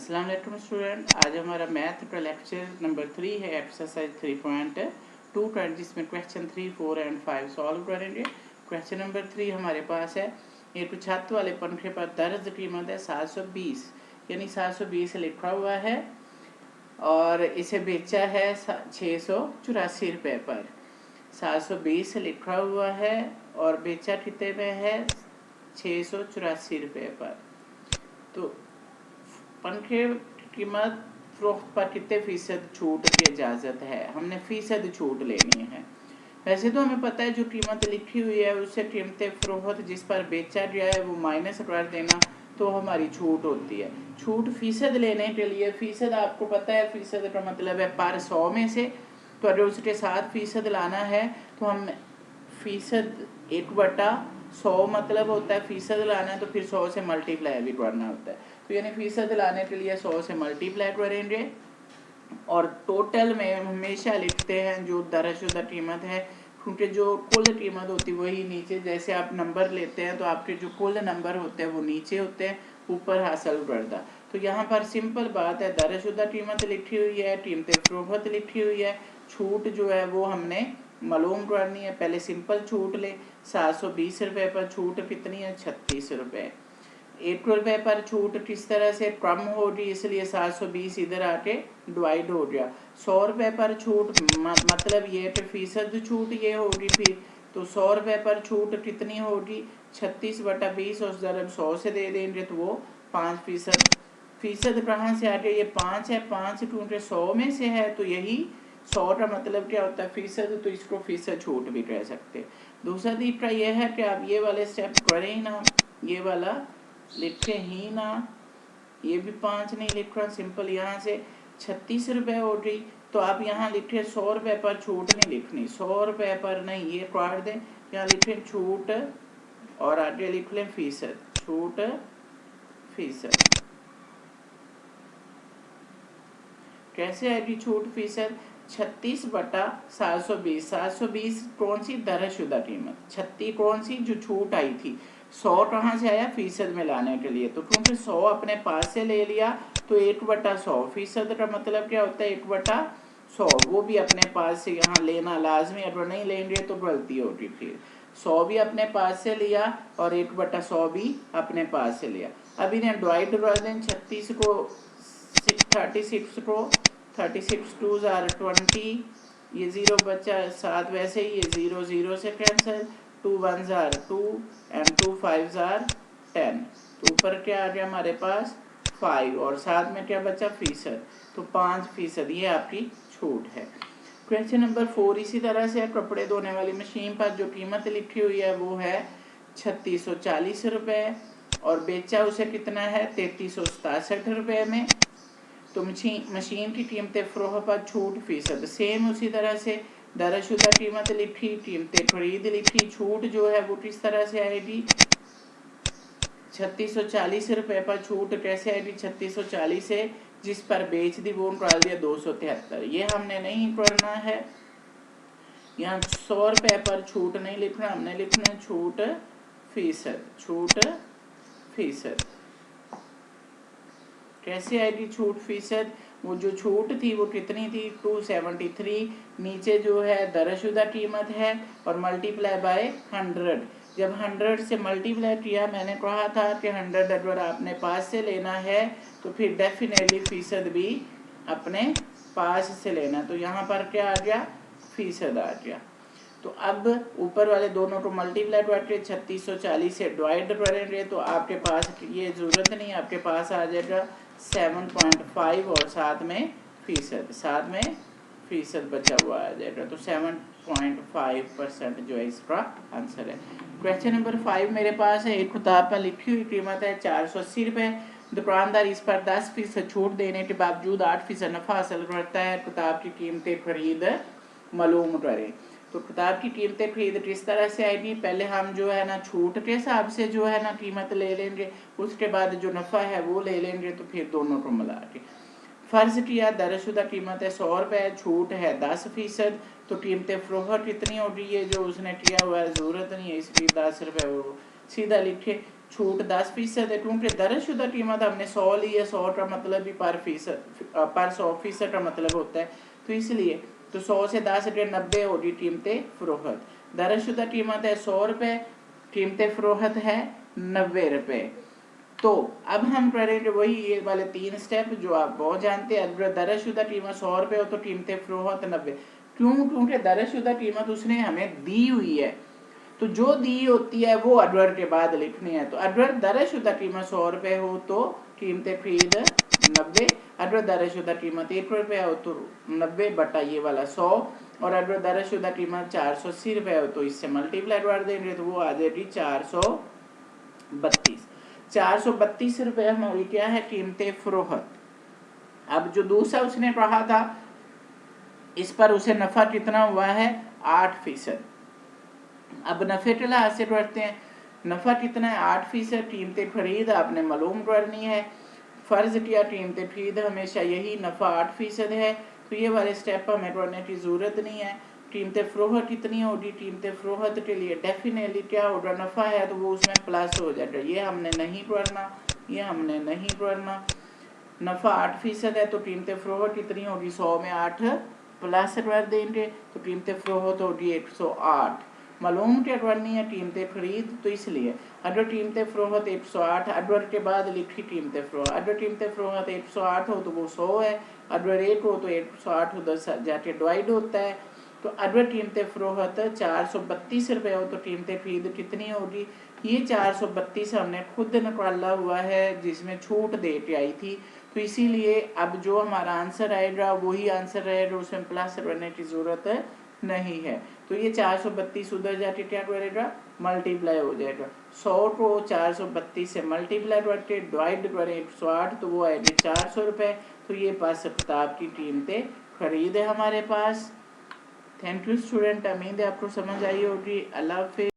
अस्सलाम वालेकुम स्टूडेंट, आज हमारा मैथ का लेक्चर नंबर 3 है, एक्सरसाइज 3.2 जिसमें क्वेश्चन 3, 4 एंड 5 सॉल्व करेंगे। क्वेश्चन नंबर 3 हमारे पास है, एक छत वाले पंखे पर दर्ज कीमत है 720, यानी 720 लिखा हुआ है और इसे बेचा है 684 रुपये पर। 720 लिखा हुआ है और बेचा कितने में है 684 रुपये पर। तो पंखे की कीमत फरोख्त पर कितने फीसद छूट की इजाज़त है, हमने फीसद छूट लेनी है। वैसे तो हमें पता है जो कीमत लिखी हुई है उससे कीमत फरोख्त जिस पर बेचा गया है वो माइनस कर देना, तो हमारी छूट होती है। छूट फीसद लेने के लिए, फीसद आपको पता है फीसद का मतलब है पर 100 में से, तो अगर उसके साथ फीसद लाना है तो हम फीसद 1/100 मतलब होता है फीसद लाना है, तो फिर 100 से मल्टीप्लाई भी करना होता है। तो यानी फीसद लाने के लिए 100 से मल्टीप्लाई करेंगे और टोटल में हमेशा लिखते हैं जो दरअसल कीमत है, क्योंकि जो कुल कीमत होती है वही नीचे, जैसे आप नंबर लेते हैं तो आपके जो कुल नंबर होते हैं वो नीचे होते हैं, ऊपर हासिल करता। तो यहाँ पर सिंपल बात है, दरअसल कीमत लिखी हुई है, कीमत फरोख्त लिखी हुई है, छूट जो है वो हमने मालूम करनी है। पहले सिंपल छूट ले, 720 रुपये पर छूट कितनी है 36 रुपये। 1 रुपये पर छूट किस तरह से कम होगी, इसलिए 720 इधर आके डिवाइड हो गया। 100 रुपये पर छूट मतलब ये कि फीसद छूट ये होगी फिर, तो 100 रुपये पर छूट कितनी होगी 36/20 और ज़रा 100 से दे देंगे तो वो 5%। फीसद कहाँ से आ गया, ये 5 है, 5 क्योंकि 100 में से है तो यही 100 का मतलब क्या होता है फीसद, तो इसको फीसद छूट भी कह सकते। दूसरा तरीका यह है कि आप ये वाले स्टेप करें ही ना, ये वाला लिखे ही ना, ये भी 5 नहीं लिख रहा, सिंपल यहाँ से 36 रुपये हो गई, तो आप यहाँ लिखे 100 रुपये पर छूट नहीं लिखनी, 100 रुपये पर नहीं, ये काट दें, यहाँ लिखें छूट और आगे लिख लें फीसद, छूट फीसद। कैसे आएगी छूट फीसद, 36/720। 720 कौन सी दरअसल कीमत, 36 कौन सी जो छूट आई थी, 100 कहाँ से आया फीसद में लाने के लिए, तो क्योंकि 100 अपने पास से ले लिया तो 1/100, फीसद का मतलब क्या होता है 1/100, वो भी अपने पास से यहाँ लेना लाजमी, अगर नहीं लेंगे तो गलती होगी। फिर 100 भी अपने पास से लिया और 1/100 भी अपने पास से लिया। अब इन्हें डिवाइड कर दें, 36 को 36 को 36 2 आर 20, ये 0 बचा 7, वैसे ही ये 0 0 से कैंसिल, 2 1 आर 2 एंड 2 5 आर 10, तो ऊपर क्या आ गया हमारे पास 5 और साथ में क्या बचा फीसद, तो 5%, ये आपकी छूट है। क्वेश्चन नंबर 4 इसी तरह से, कपड़े धोने वाली मशीन पर जो कीमत लिखी हुई है वो है 3640 रुपये और बेचा उसे कितना है 3367 रुपये में। तो मशीन की कीमत फरोख्त पर छूट फीसद, सेम उसी तरह से दरअसल कीमत लिखी, कीमत खरीद लिखी, छूट जो है वो किस तरह से आएगी 3640 रुपये पर छूट कैसे आएगी, 3640 से जिस पर बेच दी वो निकाल दिया 273, ये हमने नहीं करना है। यहाँ 100 रुपये पर छूट नहीं लिखना, हमने लिखना छूट फीसद, छूट फीसद। कैसे आएगी छूट फीसद, वो जो छूट थी वो कितनी थी 273, नीचे जो है दरअसल कीमत है और मल्टीप्लाई बाय 100, जब 100 से मल्टीप्लाई किया, मैंने कहा था कि 100 अगर आपने पास से लेना है तो फिर डेफिनेटली फीसद भी अपने पास से लेना, तो यहाँ पर क्या आ गया फीसद आ गया। तो अब ऊपर वाले दोनों को मल्टीप्लाई करके 3640 से डिवाइड करेंगे तो आपके पास ये ज़रूरत नहीं, आपके पास आ जाएगा 7.5 और साथ में फीसद बचा हुआ आ जाएगा, तो 7.5% जो है इसका आंसर है। क्वेश्चन नंबर 5 मेरे पास है, एक किताब पर लिखी हुई कीमत है 480 रुपये, दुकानदार इस पर 10% छूट देने के बावजूद 8% नफ़ा हासिल करता है, किताब की कीमत खरीद मालूम करें। तो किताब की कीमतें खरीद किस तरह से आएगी, पहले हम जो है ना छूट के हिसाब से जो है ना कीमत ले लेंगे, उसके बाद जो नफ़ा है वो ले लेंगे, तो फिर दोनों को मिला के फ़र्ज़ किया दरअसल कीमत है 100 रुपये, छूट है 10%, तो कीमत फरोख्त कितनी होगी, ये जो उसने किया हुआ है ज़रूरत नहीं है इसकी 10 रुपये, वो सीधा लिखे छूट 10% है क्योंकि दर्जशुदा कीमत हमने 100 ली है, 100 का मतलब भी पर 100% का मतलब होता है, तो इसलिए तो 100 से 10 हटे 90 होगी कीमत फरोख्त। दर्जशुदा कीमत है 100 रुपये, कीमत फरोख्त है 90 रुपये। तो अब हम करेंगे वही ये वाले 3 स्टेप जो आप बहुत जानते हैं। अगर दर्जशुदा कीमत 100 रुपये हो तो कीमत फरोख्त 90। क्योंकि दर्जशुदा कीमत उसने हमें दी हुई है, तो जो दी होती है वो अडवर के बाद लिखनी है। तो अडवर दर्जशुदा कीमत 100 रुपये हो तो कीमत खरीद 90, अडवर दर्जशुदा कीमत 1 रुपये हो तो 90 बटा ये वाला 100, और अडवर दर्जशुदा कीमत 480 रुपये हो तो इससे मल्टीप्लाई कर देंगे तो वो आ जाएगी 432। 432 रुपये हमारी क्या है कीमत फरोख्त। अब जो दूसरा उसने कहा था इस पर उसे नफा कितना हुआ है 8%। अब नफे के लिहाज से करते हैं, नफा कितना है 8%। कीमत खरीद आपने मालूम करनी है, फर्ज किया कीमत खरीद हमेशा यही नफा 8% है, तो ये वाले स्टेप हमें करने की जरूरत नहीं है। कीमत फरोख्त कितनी होगी, कीमत फरोख्त के लिए डेफिनेटली क्या होगा, नफा है तो वो उसमें प्लस हो जाएगा, ये हमने नहीं करना, ये हमने नहीं करना। नफा 8% है तो कीमत फरोख्त कितनी होगी, 100 में 8 प्लस कर देंगे तो कीमत फरोख्त होगी 108। मालूम क्या करनी है कीमत खरीद, तो इसलिए अगर कीमत फरोख्त 108 अडवर के बाद लिखी कीमत फरोख्त, अगर कीमत फरोख्त 108 हो तो वो 100 है, अडवर 1 हो तो 108 उधर जाके डिवाइड होता है। तो अडवर कीमत फरोख्त 432 रुपये हो तो कीमत खरीद कितनी होगी, ये 432 हमने खुद निकाला हुआ है जिसमें छूट दे के आई थी, तो इसीलिए अब जो हमारा आंसर आएगा वही आंसर रहेगा, उसमें प्लस करने की ज़रूरत नहीं है। तो ये 432 उधर जाके क्या करेगा मल्टीप्लाई हो जाएगा, 100 को 432 से मल्टीप्लाई करके डिवाइड करें 108 तो वो आएगी 400 रुपये। तो ये पास किताब की कीमतें खरीद है हमारे पास। थैंक यू स्टूडेंट, उम्मीद है आपको समझ आई होगी। अल्लाह हाफिज़।